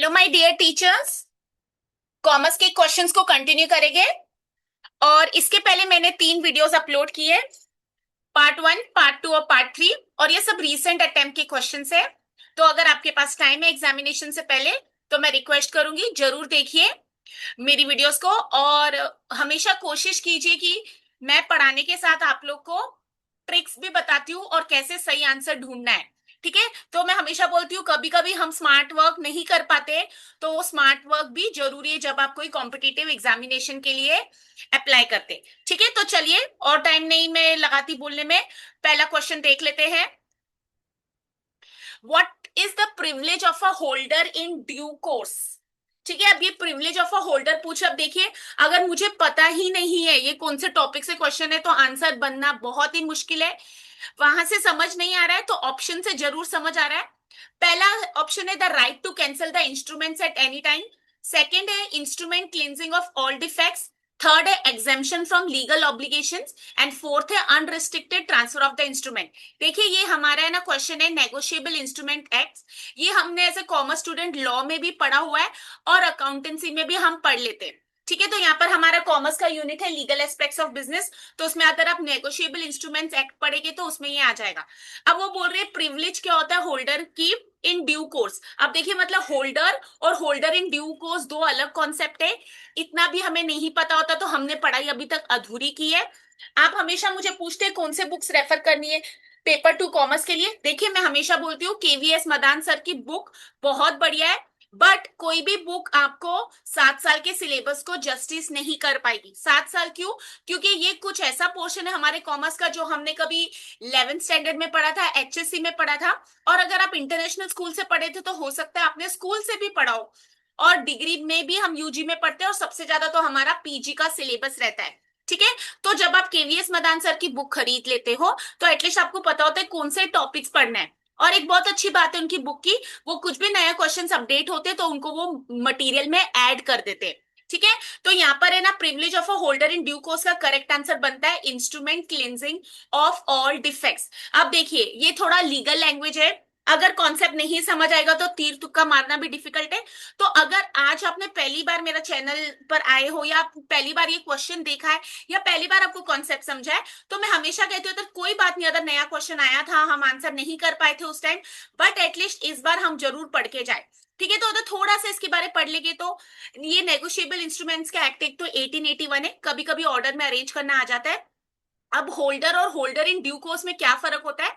Hello my dear teachers. Commerce के questions को continue करेंगे। और इसके पहले मैंने 3 वीडियोस अपलोड किए, पार्ट 1, पार्ट 2 और पार्ट 3। और ये सब रीसेंट अटेम्प्ट के क्वेश्चंस है। तो अगर आपके पास टाइम है एग्जामिनेशन से पहले, तो मैं रिक्वेस्ट करूंगी जरूर देखिए मेरी वीडियोस को। और हमेशा कोशिश कीजिए कि मैं पढ़ाने के साथ आप लोग को ट्रिक्स भी बताती हूँ और कैसे सही आंसर ढूंढना है। ठीक है। तो मैं हमेशा बोलती हूँ कभी कभी हम स्मार्ट वर्क नहीं कर पाते, तो वो स्मार्ट वर्क भी जरूरी है जब आप कोई कॉम्पिटिटिव एग्जामिनेशन के लिए अप्लाई करते। ठीक है, तो चलिए और टाइम नहीं मैं लगाती बोलने में, पहला क्वेश्चन देख लेते हैं। What is the privilege of a holder in due course. ठीक है, अब ये प्रिविलेज ऑफ अ होल्डर पूछे। अब देखिए, अगर मुझे पता ही नहीं है ये कौन से टॉपिक से क्वेश्चन है, तो आंसर बनना बहुत ही मुश्किल है। वहां से समझ नहीं आ रहा है तो ऑप्शन से जरूर समझ आ रहा है। पहला ऑप्शन है the right to cancel the instruments at any time. Second है instrument cleansing of all defects. Third है exemption from legal obligations. And fourth है unrestricted transfer of the instrument. देखिए, ये हमारा है ना क्वेश्चन है नेगोशिएबल इंस्ट्रूमेंट एक्ट। ये हमने as a commerce student law में भी पढ़ा हुआ है और अकाउंटेंसी में भी हम पढ़ लेते हैं। ठीक है, तो यहाँ पर हमारा कॉमर्स का यूनिट है लीगल एस्पेक्ट्स ऑफ बिजनेस। तो उसमें अगर आप नेगोशिएबल इंस्ट्रूमेंट्स एक्ट पढ़ेंगे तो उसमें ये आ जाएगा। अब वो बोल रहे हैं प्रिविलेज क्या होता है होल्डर की इन ड्यू कोर्स। अब देखिए, मतलब होल्डर और होल्डर इन ड्यू कोर्स दो अलग कॉन्सेप्ट है। इतना भी हमें नहीं पता होता तो हमने पढ़ाई अभी तक अधूरी की है। आप हमेशा मुझे पूछते हैं कौन से बुक्स रेफर करनी है पेपर 2 कॉमर्स के लिए। देखिए, मैं हमेशा बोलती हूँ केवीएस मदान सर की बुक बहुत बढ़िया है। बट कोई भी बुक आपको 7 साल के सिलेबस को जस्टिस नहीं कर पाएगी। 7 साल क्यों? क्योंकि ये कुछ ऐसा पोर्शन है हमारे कॉमर्स का जो हमने कभी 11th स्टैंडर्ड में पढ़ा था, एचएससी में पढ़ा था। और अगर आप इंटरनेशनल स्कूल से पढ़े थे तो हो सकता है आपने स्कूल से भी पढ़ा हो। और डिग्री में भी हम यूजी में पढ़ते हैं और सबसे ज्यादा तो हमारा पीजी का सिलेबस रहता है। ठीक है। तो जब आप केवीएस मदान सर की बुक खरीद लेते हो तो एटलीस्ट आपको पता होता है कौन से टॉपिक्स पढ़ना है। और एक बहुत अच्छी बात है उनकी बुक की, वो कुछ भी नया क्वेश्चंस अपडेट होते तो उनको वो मटेरियल में ऐड कर देते। ठीक है। तो यहाँ पर है ना privilege of a holder in due course का करेक्ट आंसर बनता है instrument cleansing of all defects. अब देखिए, ये थोड़ा लीगल लैंग्वेज है। अगर कॉन्सेप्ट नहीं समझ आएगा तो तीर तुक्का मारना भी डिफिकल्ट है। तो अगर आज आपने पहली बार मेरा चैनल पर आए हो, या आप पहली बार ये क्वेश्चन देखा है, या पहली बार आपको कॉन्सेप्ट समझा है, तो मैं हमेशा कहती हूँ तो कोई बात नहीं, अगर नया क्वेश्चन आया था हम आंसर नहीं कर पाए थे उस टाइम, बट एटलीस्ट इस बार हम जरूर पढ़ के जाए। ठीक है, तो अगर थोड़ा सा इसके बारे में पढ़ लेंगे तो ये नेगोशिएबल इंस्ट्रूमेंट्स का एक्ट एक तो 1881 है, कभी कभी ऑर्डर में अरेंज करना आ जाता है। अब होल्डर और होल्डर इन ड्यू कोर्स में क्या फर्क होता है?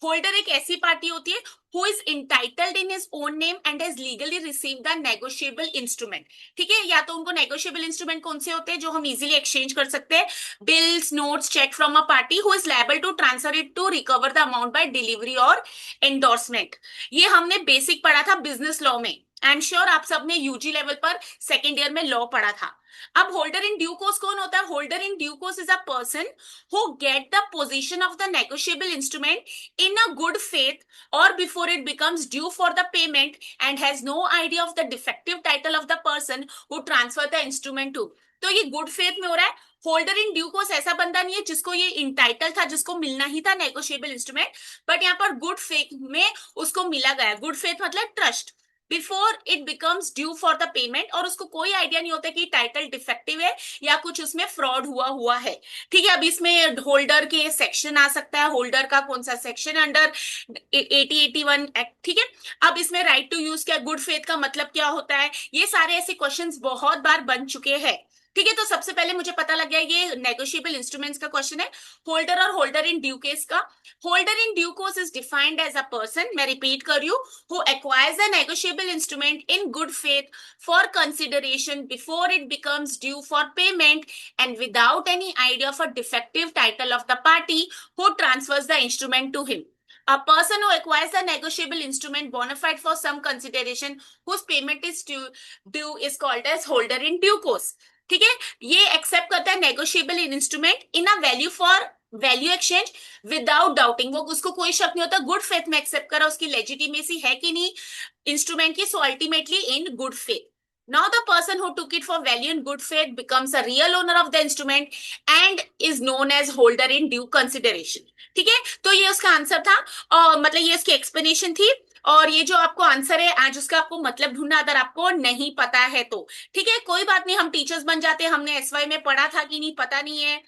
होल्डर एक ऐसी पार्टी होती है who is entitled in his own name and has legally received the negotiable instrument. ठीक है, या तो उनको नेगोशिएबल इंस्ट्रूमेंट कौन से होते हैं जो हम इजीली एक्सचेंज कर सकते हैं? Bills, notes, cheque from a party who is liable to transfer it to recover the amount by delivery और एंडोर्समेंट। ये हमने बेसिक पढ़ा था बिजनेस लॉ में। आई एम श्योर आप सबने यूजी लेवल पर सेकेंड ईयर में लॉ पढ़ा था। अब होल्डर इन ड्यू कोर्स कौन होता है? Holder in due course is a person who get the possession of the negotiable instrument in a good faith or before it becomes due for the payment and has no idea of the defective title of the person who transfer the instrument to। तो ये good faith में हो रहा है। Holder in due course ऐसा बंदा नहीं है जिसको ये इंटाइटल था, जिसको मिलना ही था नेगोशिएबल इंस्ट्रूमेंट, बट यहाँ पर गुड फेथ में उसको मिला गया। गुड फेथ मतलब trust before it becomes due for the payment, और उसको कोई आइडिया नहीं होता कि टाइटल डिफेक्टिव है या कुछ उसमें फ्रॉड हुआ हुआ है। ठीक है, अब इसमें होल्डर के सेक्शन आ सकता है, होल्डर का कौन सा सेक्शन अंडर 8081 एक्ट। ठीक है। अब इसमें राइट टू यूज क्या, गुड फेथ का मतलब क्या होता है, ये सारे ऐसे क्वेश्चंस बहुत बार बन चुके हैं। ठीक है, तो सबसे पहले मुझे पता लग गया ये नेगोशिएबल इंस्ट्रूमेंट्स का क्वेश्चन है। होल्डर और होल्डर इन ड्यू केस का, holder in due course is defined as a person, मैं रिपीट कर रही हूँ, who acquires a negotiable instrument in good faith for consideration before it becomes due for payment and without any idea of a defective title of the party who transfers the instrument to him। A person who acquires a negotiable instrument bona fide for some consideration whose payment is due is called as holder in due course। ठीक है, ये accept करता है negotiable instrument in a value for value exchange without doubting. वो उसको कोई शक नहीं होता, गुड फेथ में एक्सेप्ट करा, उसकी लेजिटिमेसी है कि नहीं इंस्ट्रूमेंट की, so ultimately in good faith. Now the person who took it for value in good faith becomes a real owner of the instrument and is known as holder in due consideration। ठीक है, तो ये उसका answer था और मतलब ये उसकी एक्सप्लेनेशन थी। और ये जो आपको आंसर है आज उसका आपको मतलब ढूंढना, अगर आपको नहीं पता है तो ठीक है, कोई बात नहीं, हम टीचर्स बन जाते हैं, हमने एसवाई में पढ़ा था कि नहीं पता नहीं है,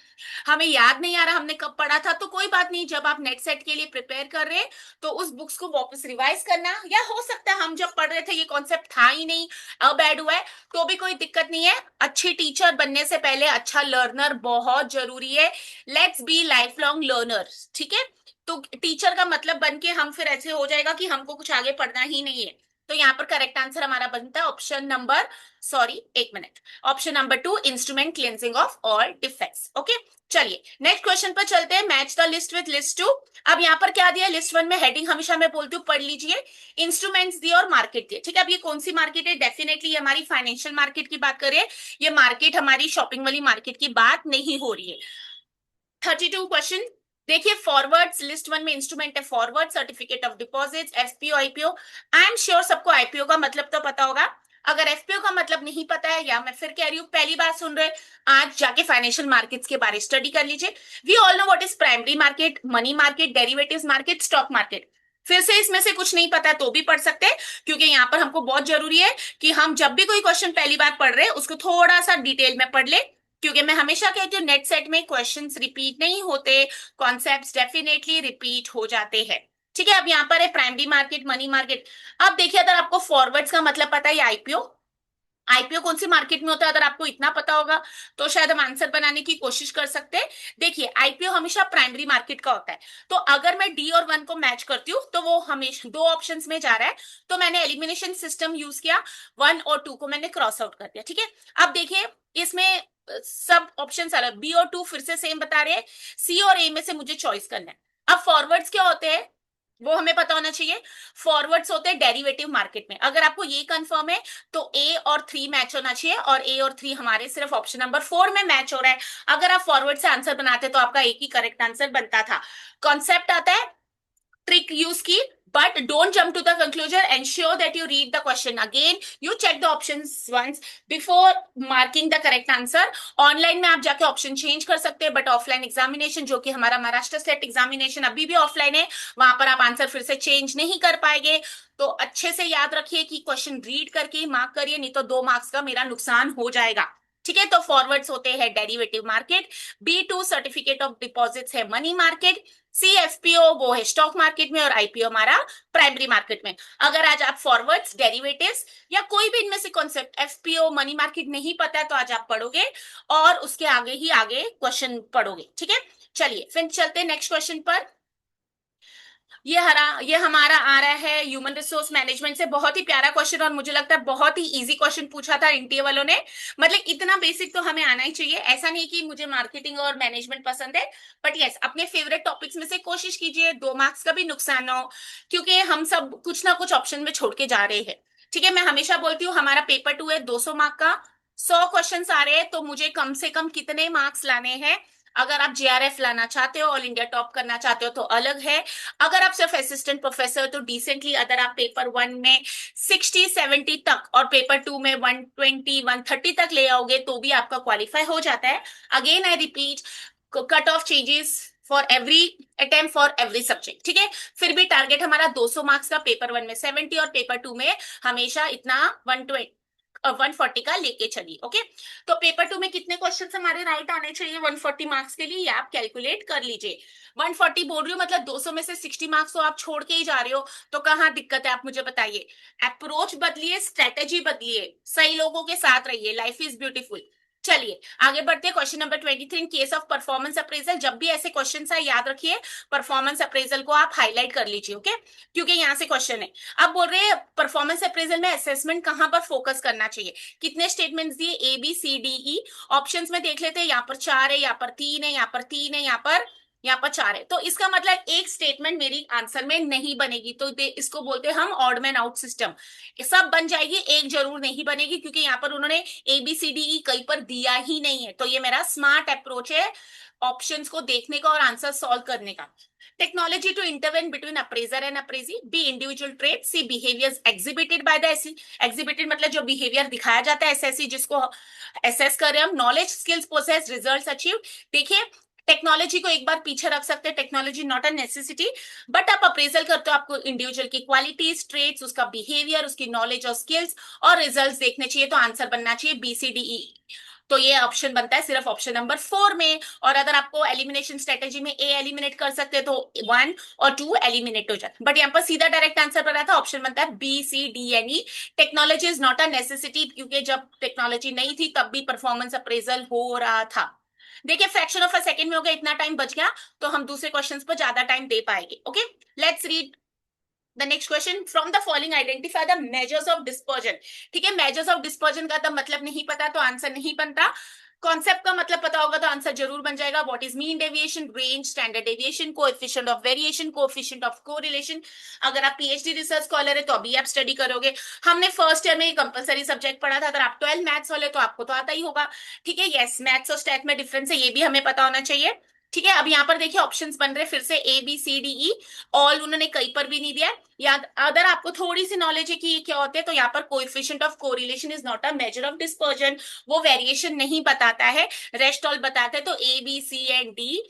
हमें याद नहीं आ रहा हमने कब पढ़ा था, तो कोई बात नहीं, जब आप नेट सेट के लिए प्रिपेयर कर रहे हैं तो उस बुक्स को वापस रिवाइज करना, या हो सकता है हम जब पढ़ रहे थे ये कॉन्सेप्ट था ही नहीं, अब ऐड हुआ है, तो भी कोई दिक्कत नहीं है। अच्छी टीचर बनने से पहले अच्छा लर्नर बहुत जरूरी है। Let's be life long learners, ठीक है। तो टीचर का मतलब बन के हम फिर ऐसे हो जाएगा कि हमको कुछ आगे पढ़ना ही नहीं है। तो यहाँ पर करेक्ट आंसर हमारा बनता है ऑप्शन नंबर, सॉरी एक minute, option number 2, instrument cleansing of all defects. Okay, चलिए नेक्स्ट क्वेश्चन पर चलते हैं। Match the list with list two. अब यहाँ पर क्या दिया, लिस्ट वन में हेडिंग हमेशा मैं बोलती हूँ पढ़ लीजिए, इंस्ट्रूमेंट्स दिए और मार्केट दिए, ठीक है। अब ये कौन सी मार्केट है, डेफिनेटली ये हमारी फाइनेंशियल मार्केट की बात करें, ये मार्केट हमारी शॉपिंग वाली मार्केट की बात नहीं हो रही है। 32 क्वेश्चन देखिए, फॉरवर्ड्स लिस्ट वन में इंस्ट्रूमेंट है forward, certificate of deposit, FPO IPO. I am sure सबको आईपीओ का मतलब तो पता होगा। अगर एफपीओ का मतलब नहीं पता है, या मैं फिर कह रही हूँ पहली बार सुन रहे, आज जाके फाइनेंशियल मार्केट्स के बारे स्टडी कर लीजिए। We all know what is primary market, money market, derivatives market, stock market. फिर से इसमें से कुछ नहीं पता है तो भी पढ़ सकते हैं, क्योंकि यहाँ पर हमको बहुत जरूरी है कि हम जब भी कोई क्वेश्चन पहली बार पढ़ रहे हैं उसको थोड़ा सा डिटेल में पढ़ ले, क्योंकि मैं हमेशा कहती हूँ नेट सेट में क्वेश्चंस रिपीट नहीं होते, कॉन्सेप्ट्स डेफिनेटली रिपीट हो जाते हैं। ठीक है, अब यहाँ पर है प्राइमरी मार्केट, मनी मार्केट। अब देखिए, अगर आपको फॉरवर्ड्स का मतलब पता है या आईपीओ, आईपीओ कौन सी मार्केट में होता है, अगर आपको इतना पता होगा तो शायद हम आंसर बनाने की कोशिश कर सकते हैं। देखिए, आईपीओ हमेशा प्राइमरी मार्केट का होता है, तो अगर मैं डी और वन को मैच करती हूँ तो वो हमेशा दो ऑप्शंस में जा रहा है, तो मैंने एलिमिनेशन सिस्टम यूज किया, वन और टू को मैंने क्रॉस आउट कर दिया। ठीक है, अब देखिए इसमें सब ऑप्शन अलग, बी और टू फिर से सेम बता रहे हैं, सी और ए में से मुझे चॉइस करना है। अब फॉरवर्ड्स क्या होते हैं वो हमें पता होना चाहिए। फॉरवर्ड्स होते हैं डेरिवेटिव मार्केट में, अगर आपको ये कंफर्म है तो ए और थ्री मैच होना चाहिए, और ए और थ्री हमारे सिर्फ ऑप्शन नंबर 4 में मैच हो रहा है। अगर आप फॉरवर्ड से आंसर बनाते तो आपका एक ही करेक्ट आंसर बनता था। कॉन्सेप्ट आता है, ट्रिक यूज की, but don't jump to the conclusion. Ensure that you read the question again. You check the options once before marking the correct answer. Online में आप जाके ऑप्शन चेंज कर सकते हैं, बट ऑफलाइन एग्जामिनेशन जो कि हमारा महाराष्ट्र स्टेट एग्जामिनेशन अभी भी ऑफलाइन है, वहां पर आप आंसर फिर से चेंज नहीं कर पाएंगे। तो अच्छे से याद रखिए कि क्वेश्चन रीड करके ही मार्क करिए, नहीं तो 2 मार्क्स का मेरा नुकसान हो जाएगा। ठीक है, तो फॉरवर्ड्स होते हैं derivative market, B to certificate of deposits है मनी मार्केट, सी एफपीओ वो है स्टॉक मार्केट में, और आईपीओ हमारा प्राइमरी मार्केट में। अगर आज आप फॉरवर्ड्स, डेरिवेटिव्स या कोई भी इनमें से कॉन्सेप्ट एफपीओ मनी मार्केट नहीं पता है तो आज आप पढ़ोगे और उसके आगे ही आगे क्वेश्चन पढ़ोगे। ठीक है, चलिए फिर चलते हैं नेक्स्ट क्वेश्चन पर। ये हमारा आ रहा है ह्यूमन रिसोर्स मैनेजमेंट से, बहुत ही प्यारा क्वेश्चन, और मुझे लगता है बहुत ही इजी क्वेश्चन पूछा था इंटीए वालों ने। मतलब इतना बेसिक तो हमें आना ही चाहिए, ऐसा नहीं कि मुझे मार्केटिंग और मैनेजमेंट पसंद है, बट यस अपने फेवरेट टॉपिक्स में से कोशिश कीजिए 2 मार्क्स का भी नुकसान ना हो, क्योंकि हम सब कुछ ना कुछ ऑप्शन में छोड़ के जा रहे हैं। ठीक है, मैं हमेशा बोलती हूँ हमारा पेपर 2 है 200 मार्क का, 100 क्वेश्चन आ रहे हैं, तो मुझे कम से कम कितने मार्क्स लाने हैं। अगर आप जेआरएफ लाना चाहते हो, ऑल इंडिया टॉप करना चाहते हो तो अलग है। अगर आप सिर्फ असिस्टेंट प्रोफेसर तो डिसेंटली, अगर आप पेपर 1 में 60-70 तक और पेपर 2 में 120-130 तक ले आओगे तो भी आपका क्वालिफाई हो जाता है। Again I repeat, cut off changes for every attempt for every subject. ठीक है, फिर भी टारगेट हमारा 200 मार्क्स का, पेपर 1 में 70 और पेपर 2 में हमेशा इतना 140 का लेके चलिए। ओके, तो पेपर 2 में कितने क्वेश्चन हमारे राइट आने चाहिए 140 मार्क्स के लिए, ये आप कैलकुलेट कर लीजिए। 140 बोल रही हूँ, मतलब 200 में से 60 मार्क्स तो आप छोड़ के ही जा रहे हो, तो कहाँ दिक्कत है आप मुझे बताइए। अप्रोच बदलिए, स्ट्रेटेजी बदलिए, सही लोगों के साथ रहिए, लाइफ इज ब्यूटीफुल। चलिए आगे बढ़ते हैं, question number 23, in case of performance appraisal, जब भी ऐसे क्वेश्चन आए याद रखिए परफॉर्मेंस अप्रेजल को आप हाईलाइट कर लीजिए। ओके, क्योंकि यहाँ से क्वेश्चन है। अब बोल रहे हैं परफॉर्मेंस अप्रेजल में असेसमेंट कहां पर फोकस करना चाहिए, कितने स्टेटमेंट्स दिए, A B C D E. Options में देख लेते हैं, यहाँ पर 4 है, यहाँ पर 3 है, यहाँ पर 3 है, यहाँ पर 4 है, तो इसका मतलब एक स्टेटमेंट मेरी आंसर में नहीं बनेगी, तो इसको बोलते हैं हम ऑड मैन आउट सिस्टम। सब बन जाएगी, एक जरूर नहीं बनेगी, क्योंकि यहाँ पर उन्होंने ए बी सी डी ई कहीं पर दिया ही नहीं है। तो ये मेरा स्मार्ट अप्रोच है ऑप्शंस को देखने का और आंसर सॉल्व करने का। Technology to intervene between appraiser and appraisee, B individual trait, C behaviours exhibited by the SC, exhibited मतलब जो बिहेवियर दिखाया जाता है एसएससी जिसको असेस कर रहे हैं हम, knowledge skills process results achieve. देखिए टेक्नोलॉजी को एक बार पीछे रख सकते हैं, technology not a necessity, but आप अप्रेजल करते हो, आपको इंडिविजुअल की क्वालिटीज, ट्रेट्स, उसका बिहेवियर, उसकी नॉलेज और स्किल्स और रिजल्ट्स देखने चाहिए, तो आंसर बनना चाहिए बी सी डी ई। तो ये ऑप्शन बनता है सिर्फ ऑप्शन नंबर 4 में। और अगर आपको एलिमिनेशन स्ट्रेटेजी में ए एलिमिनेट कर सकते हैं तो 1 और 2 एलिमिनेट हो जाते, बट यहाँ पर सीधा डायरेक्ट आंसर बना था, ऑप्शन बनता है B C D and E. Technology is not a necessity, क्योंकि जब टेक्नोलॉजी नहीं थी तब भी परफॉर्मेंस अप्रेजल हो रहा था। देखिए फ्रैक्शन ऑफ अ सेकंड में हो गया, इतना टाइम बच गया, तो हम दूसरे क्वेश्चंस पर ज्यादा टाइम दे पाएंगे। Okay, let's read the next question. From the following identify the measures of dispersion. ठीक है, मेजर्स ऑफ डिस्पर्जन का तो मतलब नहीं पता तो आंसर नहीं बनता। कॉन्सेप्ट का मतलब पता होगा तो आंसर जरूर बन जाएगा। What is mean deviation, range, standard deviation, coefficient of variation, coefficient of correlation. अगर आप पीएचडी रिसर्च स्कॉलर है तो अभी आप स्टडी करोगे। हमने फर्स्ट ईयर में कंपलसरी सब्जेक्ट पढ़ा था, अगर आप 12 मैथ्स वाले तो आपको तो आता ही होगा। ठीक है, यस, मैथ्स और स्टैट में डिफरेंस है, ये भी हमें पता होना चाहिए। ठीक है, अब यहाँ पर देखिए ऑप्शंस बन रहे फिर से A B C D E, all उन्होंने कहीं पर भी नहीं दिया है। या अगर आपको थोड़ी सी नॉलेज है कि ये क्या होते हैं, तो यहाँ पर coefficient of correlation is not a measure of dispersion, वो वेरिएशन नहीं बताता है, रेस्ट ऑल बताते हैं। तो A B C and D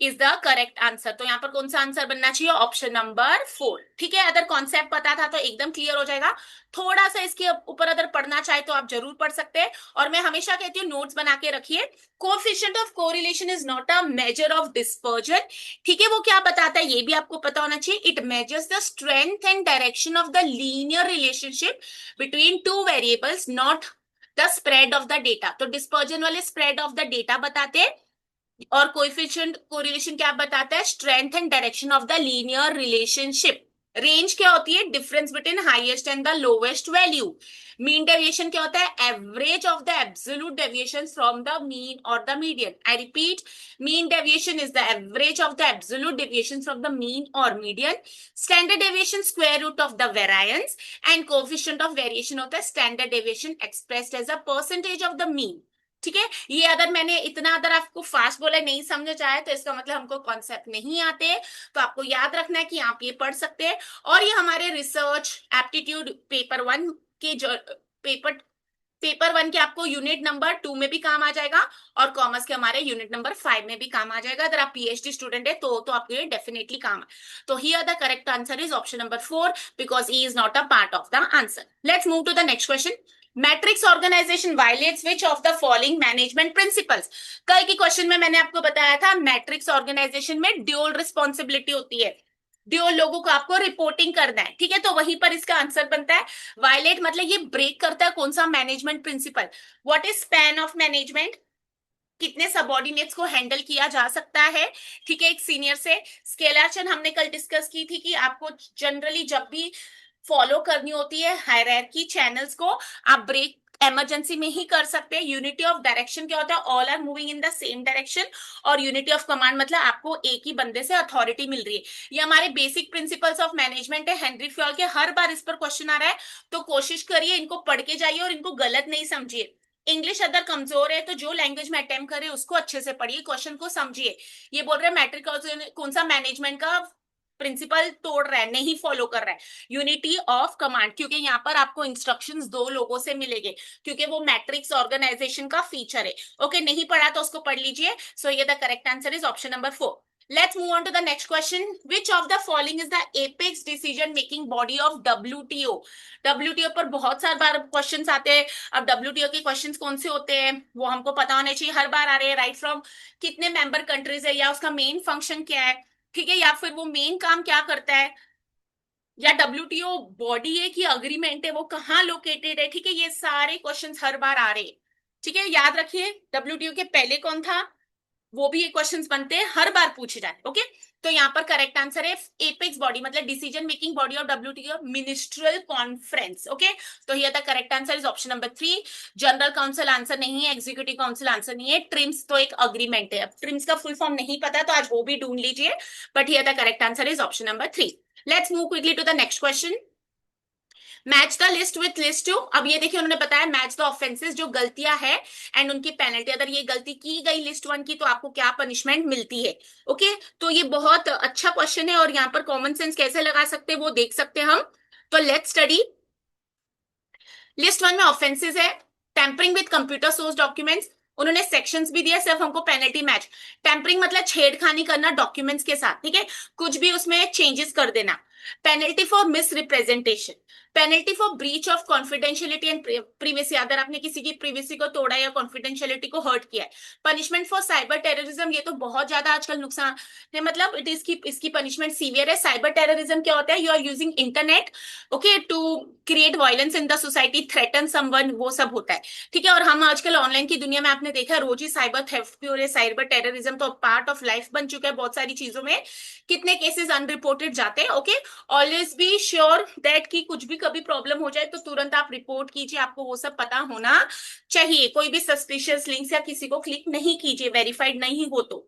is the correct answer. तो यहाँ पर कौन सा आंसर बनना चाहिए, ऑप्शन नंबर 4। ठीक है, अगर कॉन्सेप्ट पता था तो एकदम क्लियर हो जाएगा। थोड़ा सा इसके ऊपर अगर पढ़ना चाहे तो आप जरूर पढ़ सकते हैं, और मैं हमेशा कहती हूँ नोट्स बना के रखिए। Coefficient of correlation is not a measure of dispersion. ठीक है, वो क्या बताता है ये भी आपको पता होना चाहिए। It measures the strength and direction of the linear relationship between two variables, not the spread of the data. तो डिस्पर्जन वाले स्प्रेड ऑफ द डेटा बताते हैं, और कोएफिशिएंट कोरिलेशन क्या बताता है, strength and direction of the linear relationship. Range क्या होती है, difference between highest and the lowest value. Mean deviation क्या होता है, average of the absolute deviation from the mean और the median. I repeat, mean deviation is the average of the absolute deviation from the mean और median. Standard deviation square root of the variance, and coefficient of variation होता है standard deviation expressed as a percentage of the mean. ठीक है, ये अगर मैंने इतना अगर आपको फास्ट बोला नहीं समझ आया तो इसका मतलब हमको कॉन्सेप्ट नहीं आते। तो आपको याद रखना है कि आप ये पढ़ सकते हैं, और ये हमारे रिसर्च एप्टीट्यूड पेपर 1 के जो पेपर पेपर 1 के आपको यूनिट नंबर 2 में भी काम आ जाएगा, और कॉमर्स के हमारे यूनिट नंबर 5 में भी काम आ जाएगा। अगर आप पीएचडी स्टूडेंट है तो आपको ये डेफिनेटली काम है। तो here the correct answer is option number 4, because E is not a part of the answer. Let's move to the next question. Matrix organization violates which of the following management principles. कल के question में मैंने आपको बताया था matrix organization में dual responsibility होती है, ड्यूल लोगों को आपको रिपोर्टिंग करना है। ठीक है, तो वहीं पर इसका आंसर बनता है वायलेट, मतलब ये ब्रेक करता है कौन सा management principle. What is span of management, कितने सबऑर्डिनेट्स को हैंडल किया जा सकता है। ठीक है, एक सीनियर से स्केलर चेन हमने कल डिस्कस की थी कि आपको जनरली जब भी फॉलो करनी होती है हायरार्की चैनल्स को, आप ब्रेक इमरजेंसी में ही कर सकते हैं। यूनिटी ऑफ डायरेक्शन क्या होता है, all are moving in the same direction. और यूनिटी ऑफ कमांड मतलब आपको एक ही बंदे से अथॉरिटी मिल रही है। ये हमारे बेसिक प्रिंसिपल्स ऑफ मैनेजमेंट है हेनरी फ्योल के, हर बार इस पर क्वेश्चन आ रहा है, तो कोशिश करिए इनको पढ़ के जाइए और इनको गलत नहीं समझिए। इंग्लिश अगर कमजोर है तो जो लैंग्वेज में अटेम्प्ट करे उसको अच्छे से पढ़िए, क्वेश्चन को समझिए। ये बोल रहे हैं मैट्रिक कौन सा मैनेजमेंट का प्रिंसिपल तोड़ रहा है, नहीं फॉलो कर रहा है, यूनिटी ऑफ कमांड, क्योंकि यहाँ पर आपको इंस्ट्रक्शंस दो लोगों से मिलेंगे, क्योंकि वो मैट्रिक्स ऑर्गेनाइजेशन का फीचर है। ओके, नहीं पढ़ा तो उसको पढ़ लीजिए। सो ये the correct answer is option number 4। Let's move on to the next question. Which of the following is the apex decision making body of WTO? WTO पर बहुत सारे बार क्वेश्चंस आते हैं। अब WTO के क्वेश्चंस कौन से होते हैं वो हमको पता होने चाहिए, हर बार आ रहे हैं। राइट फ्रॉम कितने मेंबर कंट्रीज है, या उसका मेन फंक्शन क्या है, ठीक है, या फिर वो मेन काम क्या करता है, या WTO बॉडी है कि अग्रीमेंट है, वो कहाँ लोकेटेड है। ठीक है, ये सारे क्वेश्चंस हर बार आ रहे हैं। ठीक है, याद रखिए WTO के पहले कौन था, वो भी ये क्वेश्चंस बनते हैं, हर बार पूछे जाए। ओके, तो यहाँ पर करेक्ट आंसर है एपेक्स बॉडी मतलब decision making body of WTO ministerial conference. Okay, तो here the correct answer is option number 3। General council answer नहीं है, एग्जीक्यूटिव काउंसिल आंसर नहीं है, ट्रिम्स तो एक अग्रीमेंट है। अब ट्रिम्स का फुल फॉर्म नहीं पता तो आज वो भी ढूंढ लीजिए, but here the correct answer is option number 3। Let's move quickly to the next question. Match the list with list two. अब ये देखिए उन्होंने बताया मैच द ऑफेंसेस, जो गलतियां हैं एंड उनकी पेनल्टी, अगर ये गलती की गई लिस्ट 1 की तो आपको क्या पनिशमेंट मिलती है। ओके, तो ये बहुत अच्छा क्वेश्चन है, और यहाँ पर कॉमन सेंस कैसे लगा सकते हैं वो देख सकते हैं हम। तो लेट्स स्टडी। लिस्ट 1 में ऑफेंसेस है tampering with computer source documents, उन्होंने सेक्शंस भी दिया, सिर्फ हमको पेनल्टी मैच। टेम्परिंग मतलब छेड़खानी करना डॉक्यूमेंट्स के साथ, ठीक है, कुछ भी उसमें चेंजेस कर देना। Penalty for miss representation, penalty for breach of confidentiality and privacy, अगर आपने किसी की प्रीवेसी को तोड़ा या कॉन्फिडेंशियलिटी को हर्ट किया है। पनिशमेंट फॉर साइबर टेररिज्म, ये तो बहुत ज्यादा आजकल नुकसान है, मतलब इट इसकी इसकी पनिशमेंट सीवियर है। साइबर टेररिज्म क्या होता है, you are using internet okay to create violence in the society, threaten someone, वो सब होता है, ठीक है। और हम आजकल ऑनलाइन की दुनिया में आपने देखा है रोज ही साइबर थेफ्ट भी हो रहे, साइबर टेररिज्म तो पार्ट ऑफ लाइफ बन चुका है बहुत सारी चीजों में। कितने केसेस अनरिपोर्टेड जाते हैं, okay. Always be sure that कि कुछ भी कभी प्रॉब्लम हो जाए तो तुरंत आप रिपोर्ट कीजिए, आपको वो सब पता होना चाहिए। कोई भी सस्पिशियस लिंक्स या किसी को क्लिक नहीं कीजिए वेरीफाइड नहीं हो तो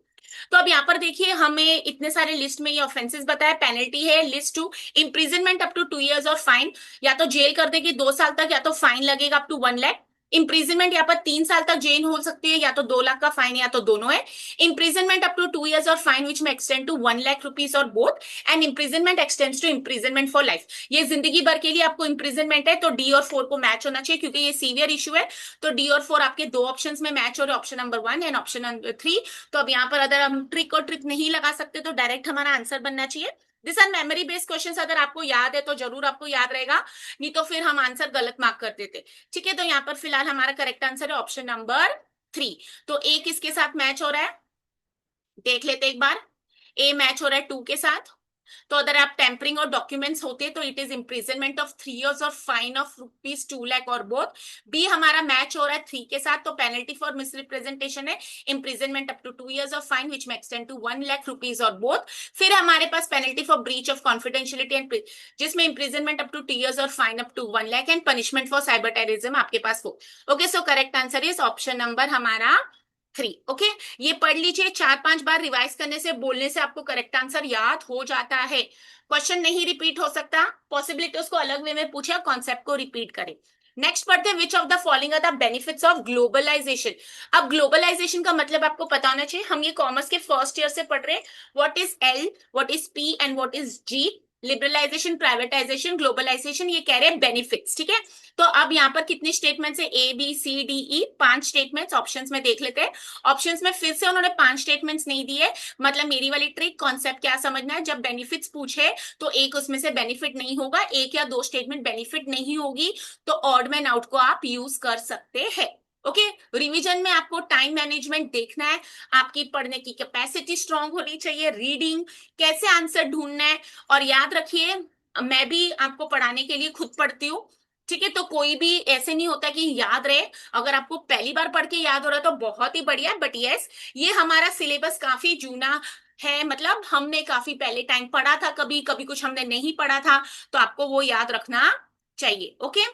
अब यहाँ पर देखिए हमें इतने सारे लिस्ट में ये ऑफेंसेस बताया। पेनल्टी है list two, imprisonment up to 2 years और फाइन, या तो जेल कर देगी 2 साल तक, या तो फाइन लगेगा अप टू 1 लाख। इम्प्रिजनमेंट यहाँ पर 3 साल तक जेल हो सकती है, या तो 2 लाख का फाइन, या तो दोनों है। इम्प्रिजनमेंट अप टू 2 years और फाइन विच में एक्सटेंड टू 1 लाख रुपीज और both. And imprisonment extends to imprisonment for life, ये जिंदगी भर के लिए आपको इम्प्रिजनमेंट है, तो डी और 4 को मैच होना चाहिए क्योंकि ये सीवियर इशू है। तो डी और 4 आपके दो ऑप्शन में मैच हो रहे, option number 1 and option number 3। तो अब यहाँ पर अगर हम ट्रिक और ट्रिक नहीं लगा सकते तो डायरेक्ट हमारा आंसर बनना चाहिए। This are memory based questions, अगर आपको याद है तो जरूर आपको याद रहेगा, नहीं तो फिर हम आंसर गलत मार्क कर देते, ठीक है। तो यहाँ पर फिलहाल हमारा करेक्ट आंसर है ऑप्शन नंबर 3। तो ए किसके साथ मैच हो रहा है देख लेते एक बार। ए मैच हो रहा है 2 के साथ। तो अगर आप टेम्परिंग और डॉक्यूमेंट्स होते तो it is imprisonment of 3 years और फाइन ऑफ रुपीज 2 लाख और बोथ। बी हमारा मैच हो रहा है 3 के साथ, तो पेनल्टी फॉर मिसरिप्रेजेंटेशन है इम्प्रिजनमेंट अप टू 2 years और फाइन विच में एक्सटेंड टू 1 लाख रुपीज और बोथ। फिर हमारे पास penalty for breach of confidentiality and जिसमें इम्प्रिजनमेंट अप टू 2 years और fine up to 1 lakh and punishment for cyber terrorism आपके पास हो। Okay, so correct answer is option number हमारा 3। ओके, ये पढ़ लीजिए, 4-5 बार रिवाइज करने से बोलने से आपको करेक्ट आंसर याद हो जाता है। क्वेश्चन नहीं रिपीट हो सकता, पॉसिबिलिटी उसको अलग वे में पूछे, कॉन्सेप्ट को रिपीट करें। नेक्स्ट पढ़ते हैं, which of the following are the benefits of globalization. अब ग्लोबलाइजेशन का मतलब आपको पता होना चाहिए, हम ये कॉमर्स के फर्स्ट ईयर से पढ़ रहे हैं। What is L, what is P and what is G. Liberalization, privatization, globalization, ये कह रहे हैं बेनिफिट्स, ठीक है। तो अब यहाँ पर कितनी स्टेटमेंट्स है, A B C D E, 5 statements options में देख लेते हैं। ऑप्शंस में फिर से उन्होंने 5 स्टेटमेंट्स नहीं दिए, मतलब मेरी वाली ट्रिक कॉन्सेप्ट क्या समझना है, जब बेनिफिट्स पूछे तो एक उसमें से बेनिफिट नहीं होगा, एक या दो स्टेटमेंट बेनिफिट नहीं होगी, तो ऑड मैन आउट को आप यूज कर सकते हैं। ओके, रिवीजन में आपको टाइम मैनेजमेंट देखना है, आपकी पढ़ने की कैपेसिटी स्ट्रांग होनी चाहिए, रीडिंग, कैसे आंसर ढूंढना है। और याद रखिए, मैं भी आपको पढ़ाने के लिए खुद पढ़ती हूँ, ठीक है, तो कोई भी ऐसे नहीं होता कि याद रहे। अगर आपको पहली बार पढ़ के याद हो रहा है तो बहुत ही बढ़िया है, बट यस, ये हमारा सिलेबस काफी जूना है, मतलब हमने काफी पहले टाइम पढ़ा था, कभी कभी कुछ हमने नहीं पढ़ा था, तो आपको वो याद रखना चाहिए। ओके,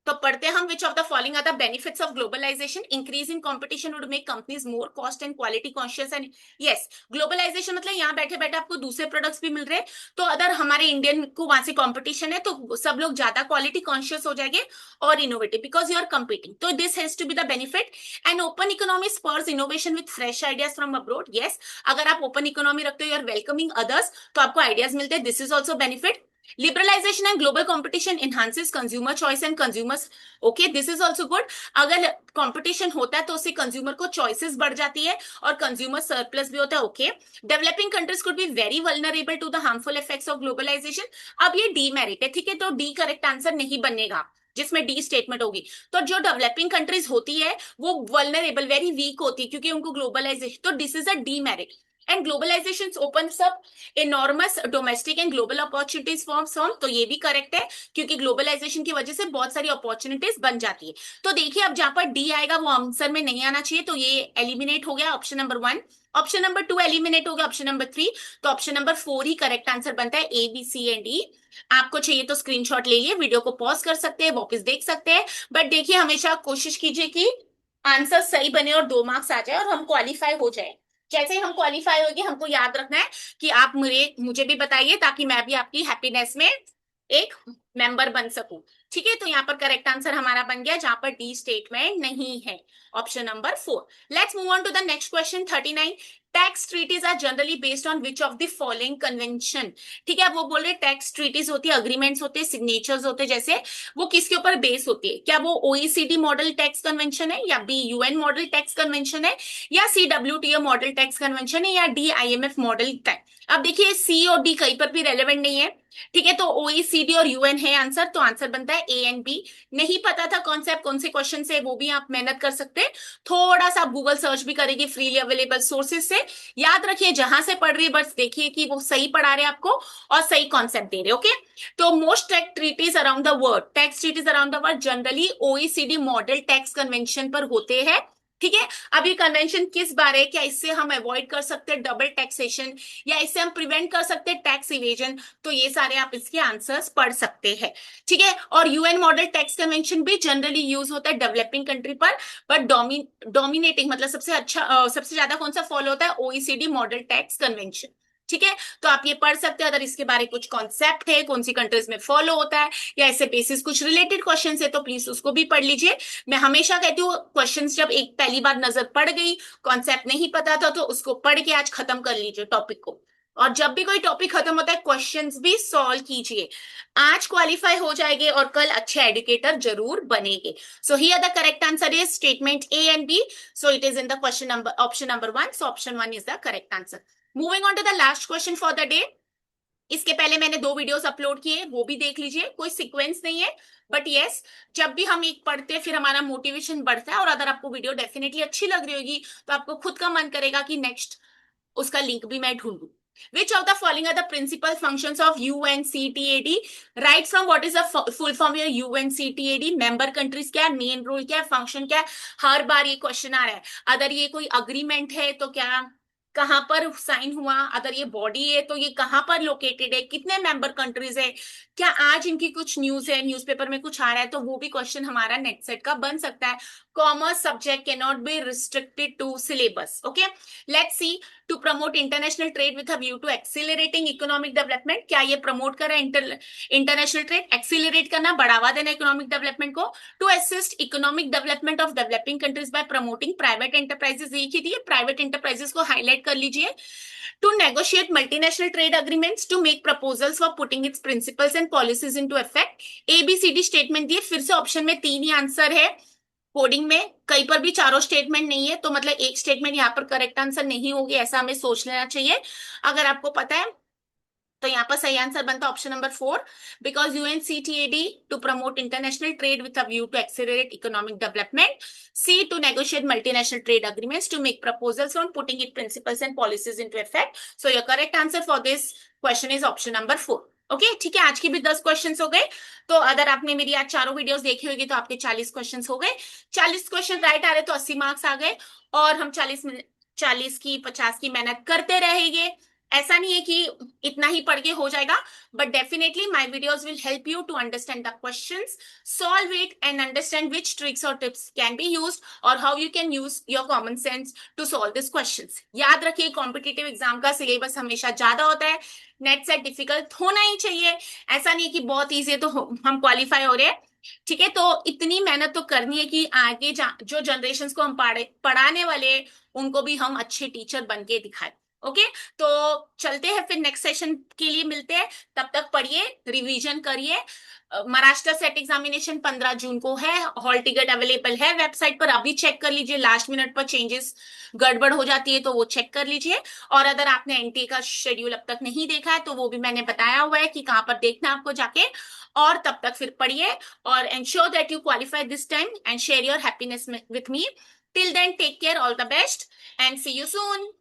तो पढ़ते हैं हम, which of the following are the benefits of globalization. Increase in competition would make companies more cost and quality conscious and yes, globalization मतलब यहाँ बैठे बैठे आपको दूसरे प्रोडक्ट्स भी मिल रहे हैं, तो अगर हमारे इंडियन को वहां से कंपटीशन है तो सब लोग ज्यादा क्वालिटी कॉन्शियस हो जाएंगे और innovative, because you are competing, तो this has to be the benefit. And open economy spurs innovation with fresh ideas from abroad. Yes, अगर आप ओपन इकोनॉमी रखते हो, यू आर वेलकमिंग अदर्स, तो आपको आइडियाज मिलते हैं, this is also benefit. Liberalization and global competition enhances consumer choice and consumers, okay, this is also good. अगर competition होता है तो उससे कंज्यूमर को चॉइसेस बढ़ जाती है और कंज्यूमर सरप्लस भी होता है, okay. Developing countries could be very vulnerable to the harmful effects of globalization. अब ये डी मेरिट है, ठीक है, तो डी करेक्ट आंसर नहीं बनेगा जिसमें डी स्टेटमेंट होगी। तो जो डेवलपिंग कंट्रीज होती है वो वल्नरेबल, वेरी वीक होती है क्योंकि उनको ग्लोबलाइजेशन, तो this is a demerit. And globalization opens up enormous domestic and global opportunities for some, तो ये भी करेक्ट है क्योंकि ग्लोबलाइजेशन की वजह से बहुत सारी अपॉर्चुनिटीज बन जाती है। तो देखिए अब जहां पर डी आएगा वो आंसर में नहीं आना चाहिए, तो ये एलिमिनेट हो गया option number 1। Option number 2 eliminate हो गया, ऑप्शन नंबर 3, तो ऑप्शन नंबर 4 ही करेक्ट आंसर बनता है, ए बी सी एंड ई। आपको चाहिए तो स्क्रीनशॉट ले लिए, वीडियो को पॉज कर सकते हैं, वापस देख सकते हैं, बट देखिए हमेशा कोशिश कीजिए कि आंसर सही बने और 2 मार्क्स आ जाए और हम क्वालिफाई हो जाए। जैसे ही हम क्वालिफाई होगी हमको याद रखना है कि आप मुझे भी बताइए ताकि मैं भी आपकी हैप्पीनेस में एक मेंबर बन सकूं। ठीक है, तो यहाँ पर करेक्ट आंसर हमारा बन गया जहां पर डी स्टेटमेंट नहीं है, option number 4। Let's move on to the next question 39। Tax treaties are generally based on which of the following convention. ठीक है, वो बोल रहे टैक्स ट्रीटीज होती है, अग्रीमेंट्स होते हैं, सिग्नेचर्स होते हैं, जैसे वो किसके ऊपर बेस होती है? क्या वो ओईसीडी मॉडल टैक्स कन्वेंशन है, या B UN model tax convention है, या C WTO model tax convention है, या डी आईएमएफ मॉडल टैक्स? अब देखिए सी और डी कहीं पर भी रेलेवेंट नहीं है। ठीक है, तो ओईसीडी और यूएन है आंसर, तो आंसर बनता है ए एंड बी। नहीं पता था कॉन्सेप्ट कौन से क्वेश्चन से, वो भी आप मेहनत कर सकते हैं, थोड़ा सा आप गूगल सर्च भी करेंगे फ्रीली अवेलेबल सोर्सेज से। याद रखिए जहां से पढ़ रही है बस देखिए कि वो सही पढ़ा रहे हैं आपको और सही कॉन्सेप्ट दे रहे, ओके। तो most tax treaties around the world, tax treaties around the world generally OECD model tax convention पर होते हैं। ठीक है, अब ये कन्वेंशन किस बारे है? क्या इससे हम अवॉइड कर सकते हैं डबल टैक्सेशन, या इससे हम प्रिवेंट कर सकते हैं टैक्स इवेजन? तो ये सारे आप इसके आंसर्स पढ़ सकते हैं। ठीक है, और यूएन मॉडल टैक्स कन्वेंशन भी जनरली यूज होता है डेवलपिंग कंट्री पर, बट डोमिनेटिंग मतलब सबसे अच्छा सबसे ज्यादा कौन सा फॉलो होता है? OECD model tax convention. ठीक है, तो आप ये पढ़ सकते हैं अगर इसके बारे में कुछ कॉन्सेप्ट है, कौन सी कंट्रीज में फॉलो होता है, या ऐसे बेसिस कुछ रिलेटेड क्वेश्चन है, तो प्लीज उसको भी पढ़ लीजिए। मैं हमेशा कहती हूँ क्वेश्चन जब एक पहली बार नजर पड़ गई, कॉन्सेप्ट नहीं पता था, तो उसको पढ़ के आज खत्म कर लीजिए टॉपिक को। और जब भी कोई टॉपिक खत्म होता है क्वेश्चंस भी सॉल्व कीजिए। आज क्वालिफाई हो जाएंगे और कल अच्छे एडुकेटर जरूर बनेंगे। So here the correct answer is statement A and B. So it is in the question number option number 1। So option 1 is the correct answer. Moving on to the last question for the day. इसके पहले मैंने 2 videos upload किए, वो भी देख लीजिए, कोई sequence नहीं है, बट यस जब भी हम एक पढ़ते हैं फिर हमारा मोटिवेशन बढ़ता है, और अगर आपको वीडियो डेफिनेटली अच्छी लग रही होगी तो आपको खुद का मन करेगा कि नेक्स्ट उसका लिंक भी मैं ढूंढूं। Which of the following are the principal functions of UNCTAD? Right from what is the full form here UNCTAD? Member countries क्या है, मेन रोल क्या है, फंक्शन क्या है? हर बार ये क्वेश्चन आ रहा है। अगर ये कोई अग्रीमेंट है तो क्या कहां पर साइन हुआ, अगर ये बॉडी है तो ये कहां पर लोकेटेड है, कितने मेंबर कंट्रीज है, क्या आज इनकी कुछ न्यूज है, न्यूज़पेपर में कुछ आ रहा है, तो वो भी क्वेश्चन हमारा नेट सेट का बन सकता है। Commerce subject can not be restricted to syllabus, okay. Let's see. To promote international trade with a view to accelerating economic development, क्या ये प्रमोट कर रहा है इंटरनेशनल ट्रेड, एक्सिलरेट करना, बढ़ावा देना इकोनॉमिक डेवलपमेंट को? To assist economic development of developing countries by promoting private enterprises, एक ही दिए, प्राइवेट एंटरप्राइजेस को हाईलाइट कर लीजिए। To negotiate multinational trade agreements, to make proposals for putting its principles and policies into effect. A B C D statement दिए, फिर से option में 3 ही आंसर है। कोडिंग में कहीं पर भी चारों स्टेटमेंट नहीं है, तो मतलब एक स्टेटमेंट यहाँ पर करेक्ट आंसर नहीं होगी, ऐसा हमें सोच लेना चाहिए। अगर आपको पता है तो यहाँ पर सही आंसर बनता है option number 4, because UNCTAD to promote international trade with a view to accelerate economic development, C to negotiate multinational trade agreements, to make proposals on putting it principles and policies into effect. So your correct answer for this question is option number 4। Okay, ठीक है, आज की भी 10 questions हो गए। तो अगर आपने मेरी आज चारों वीडियोस देखी होगी तो आपके 40 क्वेश्चंस हो गए। 40 क्वेश्चन राइट आ रहे तो 80 मार्क्स आ गए, और हम 40 की 50 की मेहनत करते रहेंगे। ऐसा नहीं है कि इतना ही पढ़ के हो जाएगा, but definitely my videos will help you to understand the questions, solve it and understand which tricks और टिप्स कैन बी यूज्ड और how you can use your common sense to solve this questions. याद रखिए competitive exam का syllabus हमेशा ज्यादा होता है, net set difficult होना ही चाहिए। ऐसा नहीं है कि बहुत ईजी है तो हम क्वालिफाई हो रहे हैं। ठीक है, तो इतनी मेहनत तो करनी है कि आगे जो जनरेशन को हम पढ़ाने वाले उनको भी हम अच्छे टीचर बन के दिखाए। ओके, तो चलते हैं फिर नेक्स्ट सेशन के लिए मिलते हैं। तब तक पढ़िए, रिवीजन करिए। महाराष्ट्र सेट एग्जामिनेशन 15 जून को है, हॉल टिकट अवेलेबल है वेबसाइट पर, अभी चेक कर लीजिए, लास्ट मिनट पर चेंजेस गड़बड़ हो जाती है तो वो चेक कर लीजिए। और अगर आपने एनटीए का शेड्यूल अब तक नहीं देखा है तो वो भी मैंने बताया हुआ है कि कहाँ पर देखना है आपको जाके। और तब तक फिर पढ़िए और ensure that you qualify this time and share your happiness with me. Till then take care, all the best and see you soon.